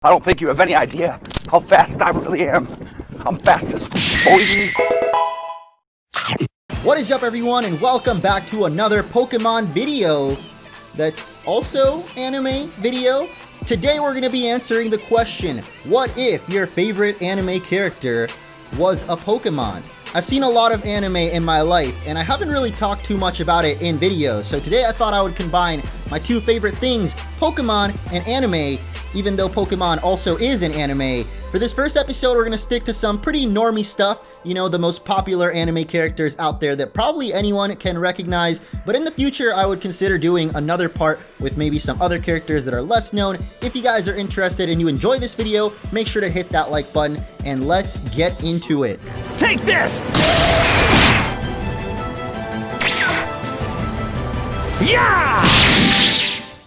I don't think you have any idea how fast I really am. I'm fast as boy. What is up, everyone, and welcome back to another Pokemon video that's also anime video. Today we're going to be answering the question, what if your favorite anime character was a Pokemon? I've seen a lot of anime in my life, and I haven't really talked too much about it in videos, so today I thought I would combine my two favorite things, Pokemon and anime, even though Pokemon also is an anime. For this first episode, we're gonna stick to some pretty normie stuff, you know, the most popular anime characters out there that probably anyone can recognize, but in the future, I would consider doing another part with maybe some other characters that are less known. If you guys are interested and you enjoy this video, make sure to hit that like button, and let's get into it. Take this! Yeah!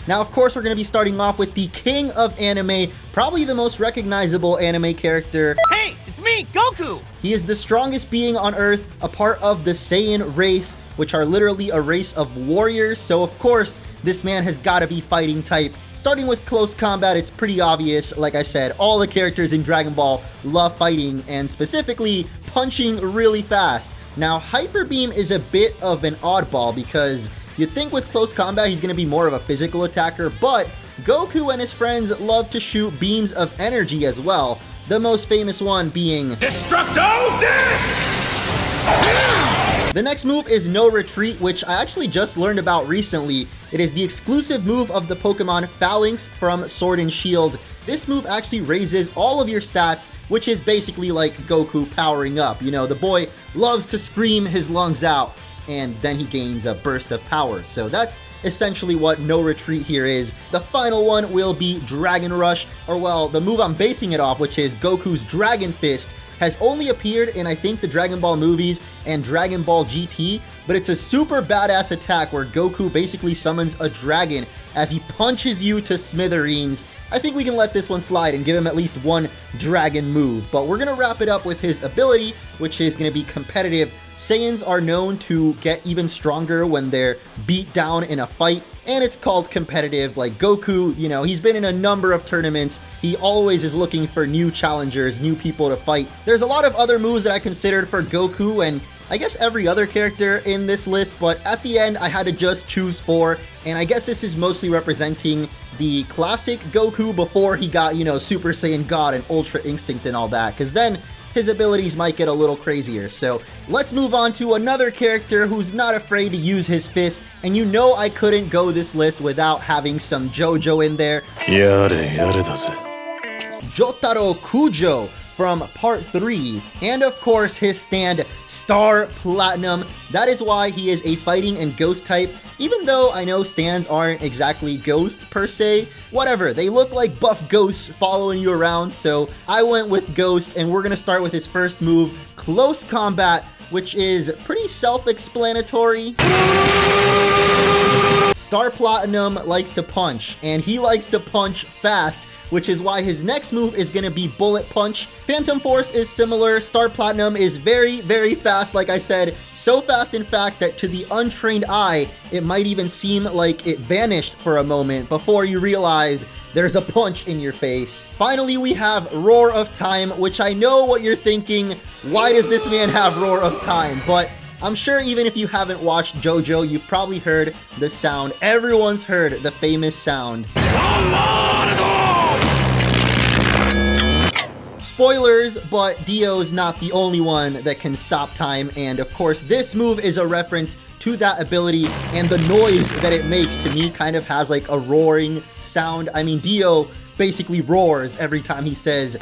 Now, of course, we're going to be starting off with the king of anime, probably the most recognizable anime character. Hey, it's me, Goku! He is the strongest being on Earth, a part of the Saiyan race, which are literally a race of warriors, so of course, this man has got to be fighting type. Starting with close combat, it's pretty obvious. Like I said, all the characters in Dragon Ball love fighting, and specifically, punching really fast. Now, Hyper Beam is a bit of an oddball because you'd think with close combat he's going to be more of a physical attacker, but Goku and his friends love to shoot beams of energy as well. The most famous one being Destructo Disc! The next move is No Retreat, which I actually just learned about recently. It is the exclusive move of the Pokemon Phalanx from Sword and Shield. This move actually raises all of your stats, which is basically like Goku powering up. You know, the boy loves to scream his lungs out, and then he gains a burst of power. So that's essentially what No Retreat here is. The final one will be Dragon Rush, or well, the move I'm basing it off, which is Goku's Dragon Fist, has only appeared in, I think, the Dragon Ball movies and Dragon Ball GT, but it's a super badass attack where Goku basically summons a dragon as he punches you to smithereens. I think we can let this one slide and give him at least one dragon move, but we're gonna wrap it up with his ability, which is gonna be competitive. Saiyans are known to get even stronger when they're beat down in a fight, and it's called competitive. Like Goku, you know, he's been in a number of tournaments. He always is looking for new challengers, new people to fight. There's a lot of other moves that I considered for Goku and I guess every other character in this list, but at the end I had to just choose 4, and I guess this is mostly representing the classic Goku before he got, you know, Super Saiyan God and Ultra Instinct and all that, because then his abilities might get a little crazier. So let's move on to another character who's not afraid to use his fist, and you know I couldn't go this list without having some Jojo in there. Jotaro Kujo from Part 3, and of course his stand, Star Platinum. That is why he is a fighting and ghost type, even though I know stands aren't exactly ghost per se. Whatever, they look like buff ghosts following you around, so I went with ghost, and we're gonna start with his first move, Close Combat, which is pretty self-explanatory. Star Platinum likes to punch, and he likes to punch fast, which is why his next move is going to be Bullet Punch. Phantom Force is similar. Star Platinum is very, very fast, like I said. So fast, in fact, that to the untrained eye, it might even seem like it vanished for a moment before you realize there's a punch in your face. Finally, we have Roar of Time, which I know what you're thinking. Why does this man have Roar of Time? But I'm sure even if you haven't watched Jojo, you've probably heard the sound. Everyone's heard the famous sound. Spoilers, but Dio's not the only one that can stop time, and of course this move is a reference to that ability, and the noise that it makes to me kind of has like a roaring sound. I mean, Dio basically roars every time he says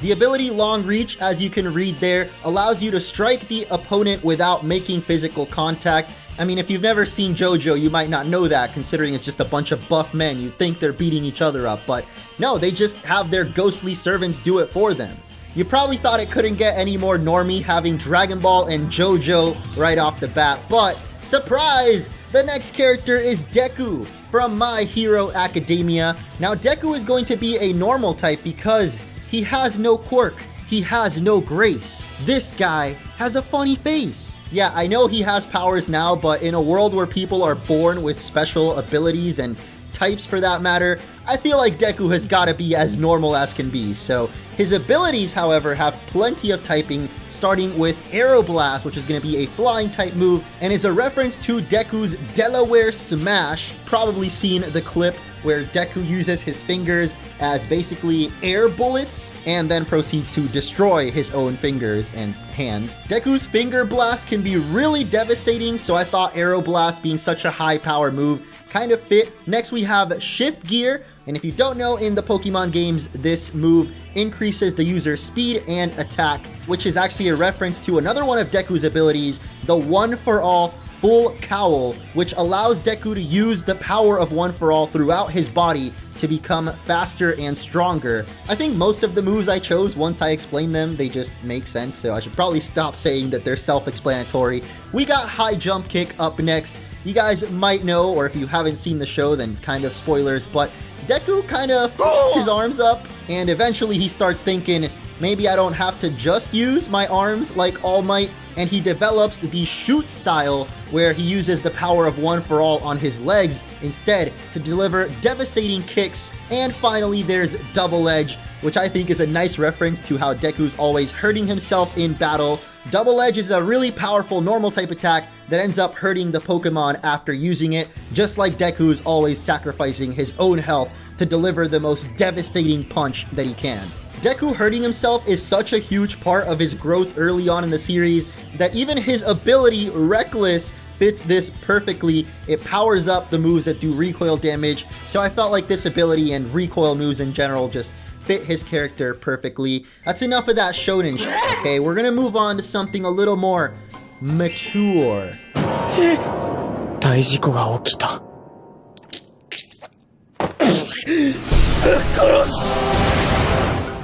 the ability Long Reach, as you can read there, allows you to strike the opponent without making physical contact. I mean, if you've never seen Jojo, you might not know that, considering it's just a bunch of buff men. You'd think they're beating each other up, but no, they just have their ghostly servants do it for them. You probably thought it couldn't get any more normie having Dragon Ball and Jojo right off the bat, but surprise! The next character is Deku from My Hero Academia. Now, Deku is going to be a normal type because he has no quirk. He has no grace. This guy has a funny face. Yeah, I know he has powers now, but in a world where people are born with special abilities and types for that matter, I feel like Deku has gotta be as normal as can be. So his abilities, however, have plenty of typing, starting with Aeroblast, which is gonna be a flying type move, and is a reference to Deku's Delaware Smash. Probably seen the clip where Deku uses his fingers as basically air bullets and then proceeds to destroy his own fingers and hand. Deku's Finger Blast can be really devastating, so I thought Aeroblast being such a high power move kind of fit. Next we have Shift Gear, and if you don't know, in the Pokemon games, this move increases the user's speed and attack, which is actually a reference to another one of Deku's abilities, the One for All Full Cowl, which allows Deku to use the power of One for All throughout his body to become faster and stronger. I think most of the moves I chose, once I explain them, they just make sense, so I should probably stop saying that they're self-explanatory. We got High Jump Kick up next. You guys might know, or if you haven't seen the show, then kind of spoilers, but Deku kind of flips his arms up, and eventually he starts thinking, maybe I don't have to just use my arms like All Might, and he develops the shoot style where he uses the power of One for All on his legs instead to deliver devastating kicks. And finally there's Double Edge, which I think is a nice reference to how Deku's always hurting himself in battle. Double Edge is a really powerful normal type attack that ends up hurting the Pokemon after using it, just like Deku's always sacrificing his own health to deliver the most devastating punch that he can. Deku hurting himself is such a huge part of his growth early on in the series that even his ability, Reckless, fits this perfectly. It powers up the moves that do recoil damage, so I felt like this ability and recoil moves in general just fit his character perfectly. That's enough of that shonen shit, okay? We're gonna move on to something a little more mature. 大事故が起きた。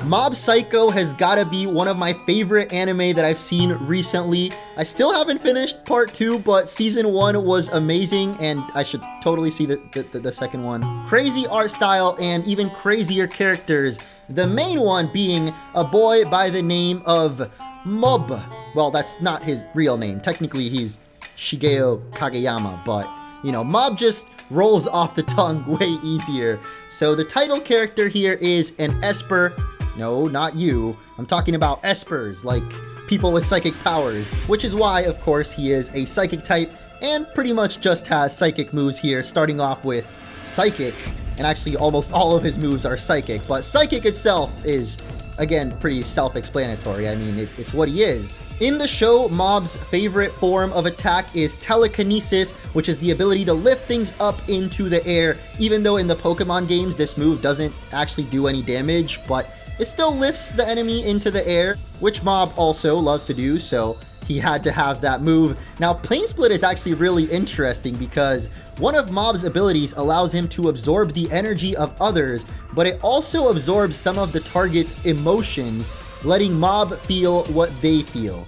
Mob Psycho has gotta be one of my favorite anime that I've seen recently. I still haven't finished part 2, but season 1 was amazing, and I should totally see the second one. Crazy art style and even crazier characters. The main one being a boy by the name of Mob. Well, that's not his real name. Technically, he's Shigeo Kageyama, but you know, Mob just rolls off the tongue way easier. So the title character here is an Esper. No, not you. I'm talking about espers, like people with psychic powers, which is why, of course, he is a psychic type and pretty much just has psychic moves here, starting off with Psychic, and actually almost all of his moves are psychic, but Psychic itself is, again, pretty self-explanatory. I mean, it's what he is. In the show, Mob's favorite form of attack is telekinesis, which is the ability to lift things up into the air, even though in the Pokemon games, this move doesn't actually do any damage, but it still lifts the enemy into the air, which Mob also loves to do, so he had to have that move. Now, Plane Split is actually really interesting because one of Mob's abilities allows him to absorb the energy of others, but it also absorbs some of the target's emotions, letting Mob feel what they feel.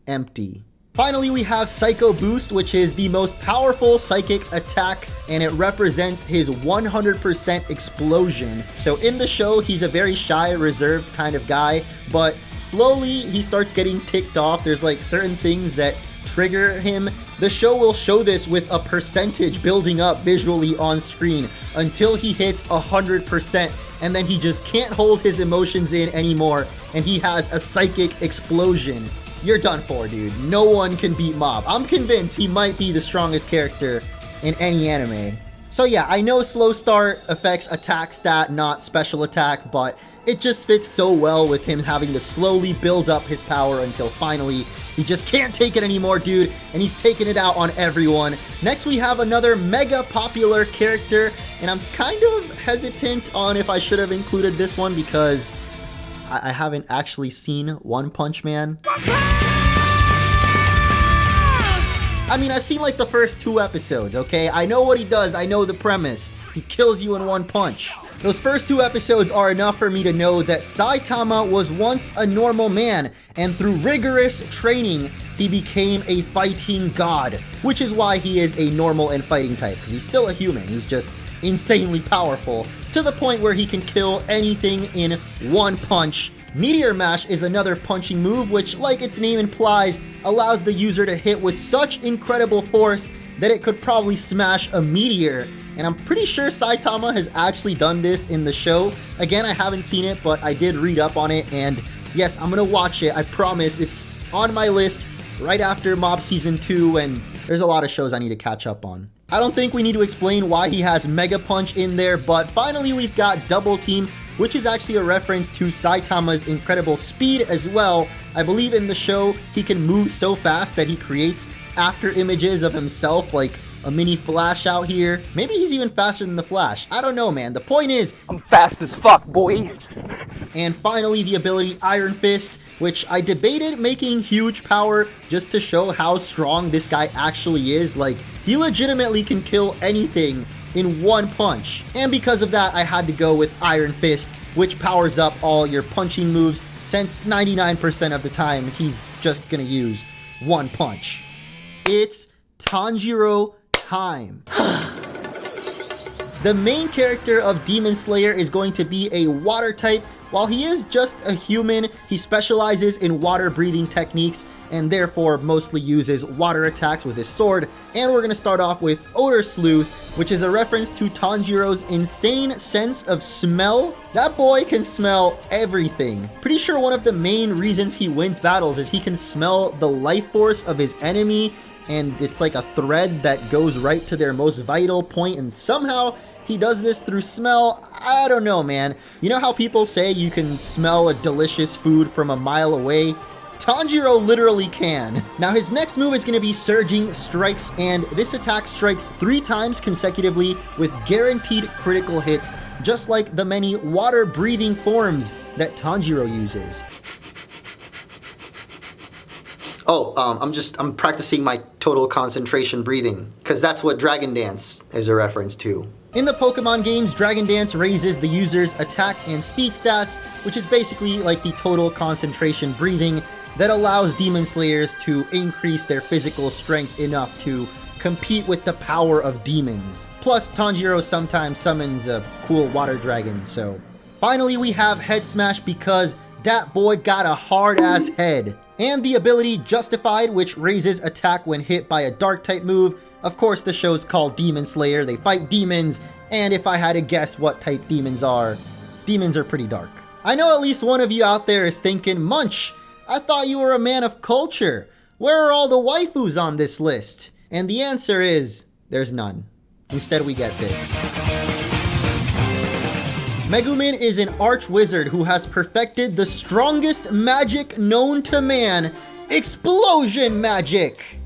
Empty. Finally, we have Psycho Boost, which is the most powerful psychic attack, and it represents his 100% explosion. So in the show, he's a very shy, reserved kind of guy, but slowly he starts getting ticked off. There's like certain things that trigger him. The show will show this with a percentage building up visually on screen until he hits 100%, and then he just can't hold his emotions in anymore, and he has a psychic explosion. You're done for, dude. No one can beat Mob. I'm convinced he might be the strongest character in any anime. So yeah, I know slow start affects attack stat, not special attack, but it just fits so well with him having to slowly build up his power until finally he just can't take it anymore, dude, and he's taking it out on everyone. Next, we have another mega popular character, and I'm kind of hesitant on if I should have included this one because I haven't actually seen One Punch Man. I mean, I've seen like the first 2 episodes, okay? I know what he does, I know the premise. He kills you in one punch. Those first 2 episodes are enough for me to know that Saitama was once a normal man, and through rigorous training, he became a fighting god, which is why he is a normal and fighting type, because he's still a human. He's just insanely powerful, to the point where he can kill anything in one punch. Meteor Mash is another punching move which, like its name implies, allows the user to hit with such incredible force that it could probably smash a meteor. And I'm pretty sure Saitama has actually done this in the show. Again, I haven't seen it, but I did read up on it, and yes, I'm gonna watch it. I promise. It's on my list right after Mob Season 2, and there's a lot of shows I need to catch up on. I don't think we need to explain why he has Mega Punch in there, but finally we've got Double Team, which is actually a reference to Saitama's incredible speed as well. I believe in the show, he can move so fast that he creates after images of himself, like a mini Flash out here. Maybe he's even faster than the Flash. I don't know, man. The point is, I'm fast as fuck, boy. And finally, the ability Iron Fist, which I debated making huge power just to show how strong this guy actually is. Like, he legitimately can kill anything in one punch. And because of that, I had to go with Iron Fist, which powers up all your punching moves, since 99% of the time, he's just gonna use one punch. It's Tanjiro time. The main character of Demon Slayer is going to be a water type. While he is just a human, he specializes in water breathing techniques and therefore mostly uses water attacks with his sword. And we're going to start off with Odor Sleuth, which is a reference to Tanjiro's insane sense of smell. That boy can smell everything. Pretty sure one of the main reasons he wins battles is he can smell the life force of his enemy, and it's like a thread that goes right to their most vital point, and somehow he does this through smell. I don't know, man. You know how people say you can smell a delicious food from a mile away? Tanjiro literally can. Now his next move is going to be Surging Strikes, and this attack strikes 3 times consecutively with guaranteed critical hits, just like the many water breathing forms that Tanjiro uses. Oh, I'm practicing my total concentration breathing, because that's what Dragon Dance is a reference to. In the Pokemon games, Dragon Dance raises the user's attack and speed stats, which is basically like the total concentration breathing that allows Demon Slayers to increase their physical strength enough to compete with the power of demons. Plus, Tanjiro sometimes summons a cool water dragon, so. Finally, we have Head Smash because that boy got a hard-ass head. And the ability Justified, which raises attack when hit by a dark type move. Of course, the show's called Demon Slayer. They fight demons, and if I had to guess what type demons are pretty dark. I know at least one of you out there is thinking, Munch, I thought you were a man of culture. Where are all the waifus on this list? And the answer is, there's none. Instead, we get this. Megumin is an arch wizard who has perfected the strongest magic known to man, explosion magic,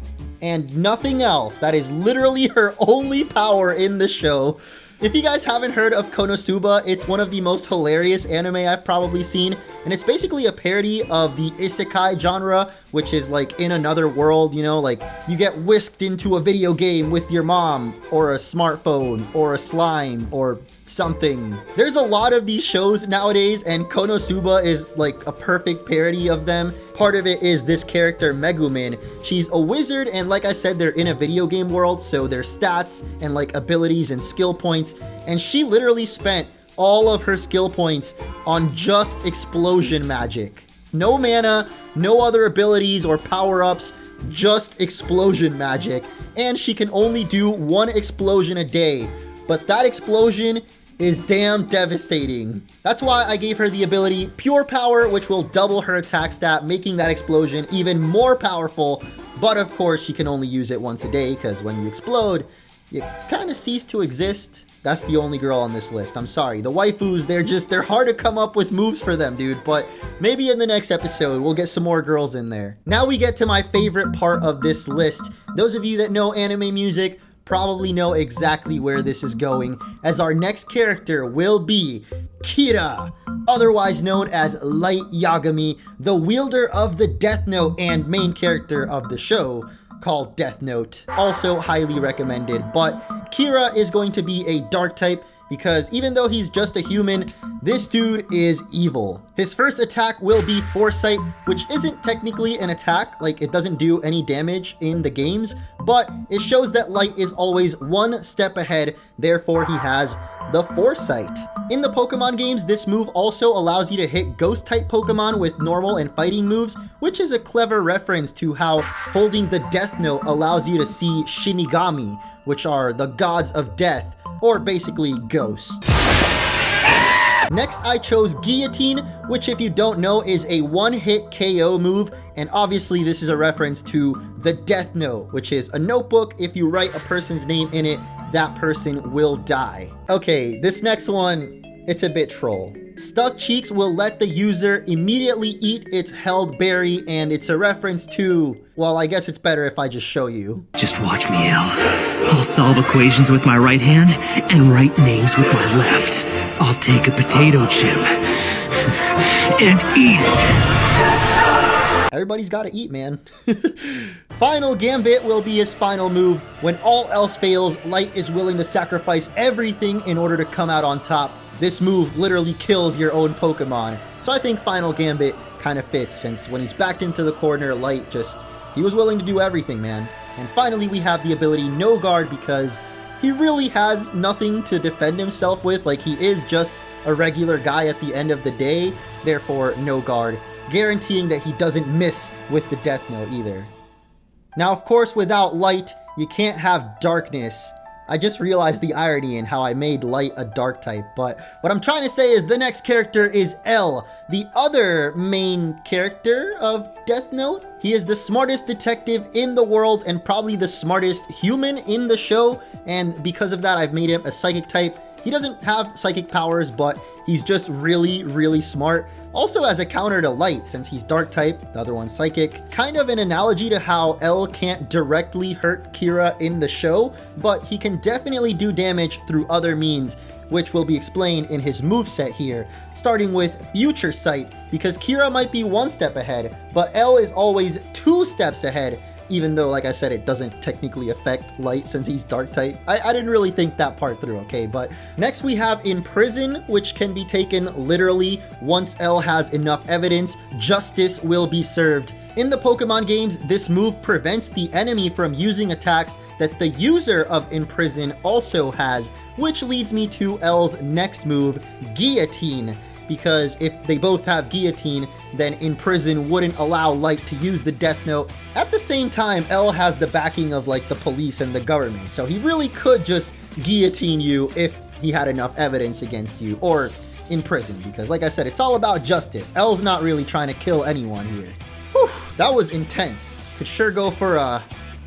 and nothing else. That is literally her only power in the show. If you guys haven't heard of Konosuba, it's one of the most hilarious anime I've probably seen, and it's basically a parody of the isekai genre, which is like in another world, you know, like you get whisked into a video game with your mom, or a smartphone, or a slime, or something. There's a lot of these shows nowadays, and Konosuba is like a perfect parody of them. Part of it is this character Megumin. She's a wizard, and like I said, they're in a video game world, so their stats and like abilities and skill points, and she literally spent all of her skill points on just explosion magic. No mana, no other abilities or power-ups, just explosion magic, and she can only do 1 explosion a day. But that explosion is damn devastating. That's why I gave her the ability Pure Power, which will double her attack stat, making that explosion even more powerful. But of course, she can only use it once a day, because when you explode, you kind of cease to exist. That's the only girl on this list. I'm sorry. The waifus, they're hard to come up with moves for them, dude. But maybe in the next episode, we'll get some more girls in there. Now we get to my favorite part of this list. Those of you that know anime music probably know exactly where this is going, as our next character will be Kira, otherwise known as Light Yagami, the wielder of the Death Note and main character of the show called Death Note. Also highly recommended, but Kira is going to be a dark type because even though he's just a human, this dude is evil. His first attack will be Foresight, which isn't technically an attack, like it doesn't do any damage in the games, but it shows that Light is always 1 step ahead, therefore he has the Foresight. In the Pokemon games, this move also allows you to hit Ghost-type Pokemon with normal and fighting moves, which is a clever reference to how holding the Death Note allows you to see Shinigami, which are the gods of death, or basically ghosts. Next, I chose Guillotine, which if you don't know is a one-hit KO move, and obviously this is a reference to the Death Note, which is a notebook. If you write a person's name in it, that person will die. Okay, this next one, it's a bit troll. Stuffed Cheeks will let the user immediately eat its held berry, and it's a reference to, well, I guess it's better if I just show you. Just watch me, L. I'll solve equations with my right hand and write names with my left. I'll take a potato chip and eat it. Everybody's gotta eat, man. Final Gambit will be his final move. When all else fails, Light is willing to sacrifice everything in order to come out on top. This move literally kills your own Pokemon. So I think Final Gambit kind of fits, since when he's backed into the corner, Light he was willing to do everything, man. And finally, we have the ability No Guard, because he really has nothing to defend himself with. Like, he is just a regular guy at the end of the day. Therefore, No Guard, guaranteeing that he doesn't miss with the Death Note either. Now, of course, without Light, you can't have Darkness. I just realized the irony in how I made Light a dark type, but what I'm trying to say is the next character is L, the other main character of Death Note. He is the smartest detective in the world and probably the smartest human in the show, and because of that, I've made him a psychic type. He doesn't have psychic powers, but he's just really, really smart. Also as a counter to Light, since he's dark type, the other one's psychic. Kind of an analogy to how L can't directly hurt Kira in the show, but he can definitely do damage through other means, which will be explained in his moveset here, starting with Future Sight, because Kira might be one step ahead, but L is always 2 steps ahead, even though, like I said, it doesn't technically affect Light since he's dark type. I didn't really think that part through, okay? But next we have Imprison, which can be taken literally. Once L has enough evidence, justice will be served. In the Pokemon games, this move prevents the enemy from using attacks that the user of Imprison also has, which leads me to L's next move, Guillotine. Because if they both have Guillotine, then Imprison wouldn't allow Light to use the Death Note. At the same time, L has the backing of like the police and the government, so he really could just guillotine you if he had enough evidence against you, or Imprison, because like I said, it's all about justice. L's not really trying to kill anyone here. Whew, that was intense. Could sure go for a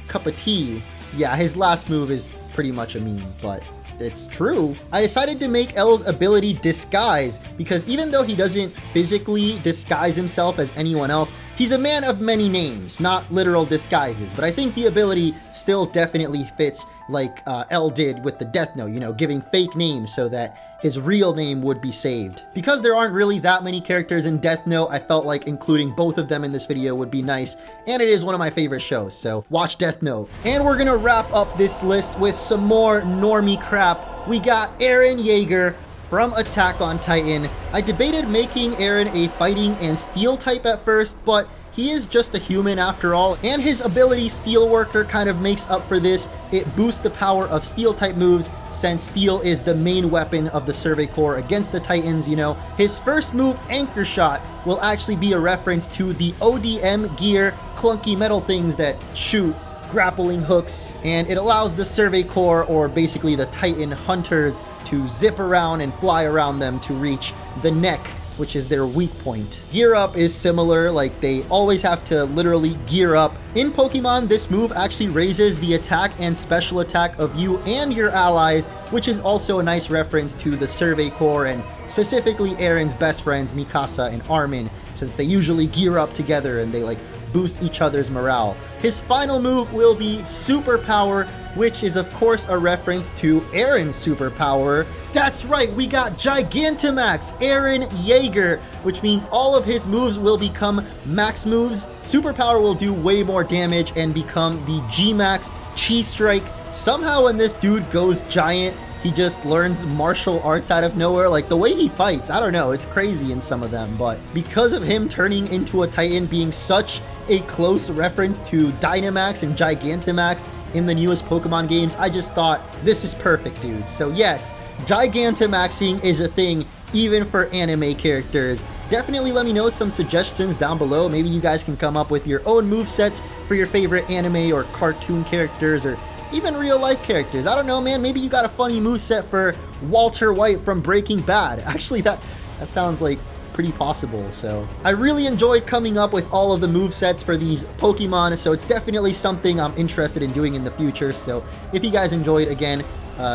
cup of tea. Yeah, his last move is pretty much a meme, but it's true. I decided to make L's ability Disguise, because even though he doesn't physically disguise himself as anyone else, he's a man of many names, not literal disguises, but I think the ability still definitely fits like L did with the Death Note, you know, giving fake names so that his real name would be saved. Because there aren't really that many characters in Death Note, I felt like including both of them in this video would be nice, and it is one of my favorite shows, so watch Death Note. And we're gonna wrap up this list with some more normie crap. We got Eren Yeager from Attack on Titan. I debated making Eren a fighting and steel type at first, but he is just a human after all, and his ability Steelworker kind of makes up for this. It boosts the power of steel type moves, since steel is the main weapon of the Survey Corps against the Titans, you know. His first move, Anchor Shot, will actually be a reference to the ODM gear, clunky metal things that shoot grappling hooks, and it allows the Survey Corps, or basically the Titan hunters, to zip around and fly around them to reach the neck, which is their weak point. Gear Up is similar, like they always have to literally gear up. In Pokemon, this move actually raises the attack and special attack of you and your allies, which is also a nice reference to the Survey Corps, and specifically Eren's best friends, Mikasa and Armin, since they usually gear up together and they like boost each other's morale. His final move will be Superpower, which is of course a reference to Eren's superpower. That's right, we got Gigantamax Eren Yeager, which means all of his moves will become max moves. Superpower will do way more damage and become the G-Max Chi Strike. Somehow when this dude goes giant, he just learns martial arts out of nowhere. Like the way he fights, I don't know, it's crazy in some of them, but because of him turning into a Titan being such a close reference to Dynamax and Gigantamax in the newest Pokemon games. I just thought, this is perfect, dude. So yes, Gigantamaxing is a thing even for anime characters. Definitely let me know some suggestions down below. Maybe you guys can come up with your own movesets for your favorite anime or cartoon characters, or even real life characters. I don't know, man. Maybe you got a funny moveset for Walter White from Breaking Bad. Actually, that sounds like pretty possible. So I really enjoyed coming up with all of the movesets for these Pokemon, so it's definitely something I'm interested in doing in the future. So if you guys enjoyed, again,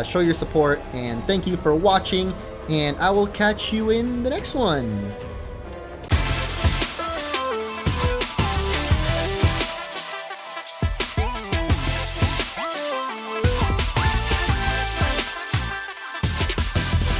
show your support, and thank you for watching, and I will catch you in the next one.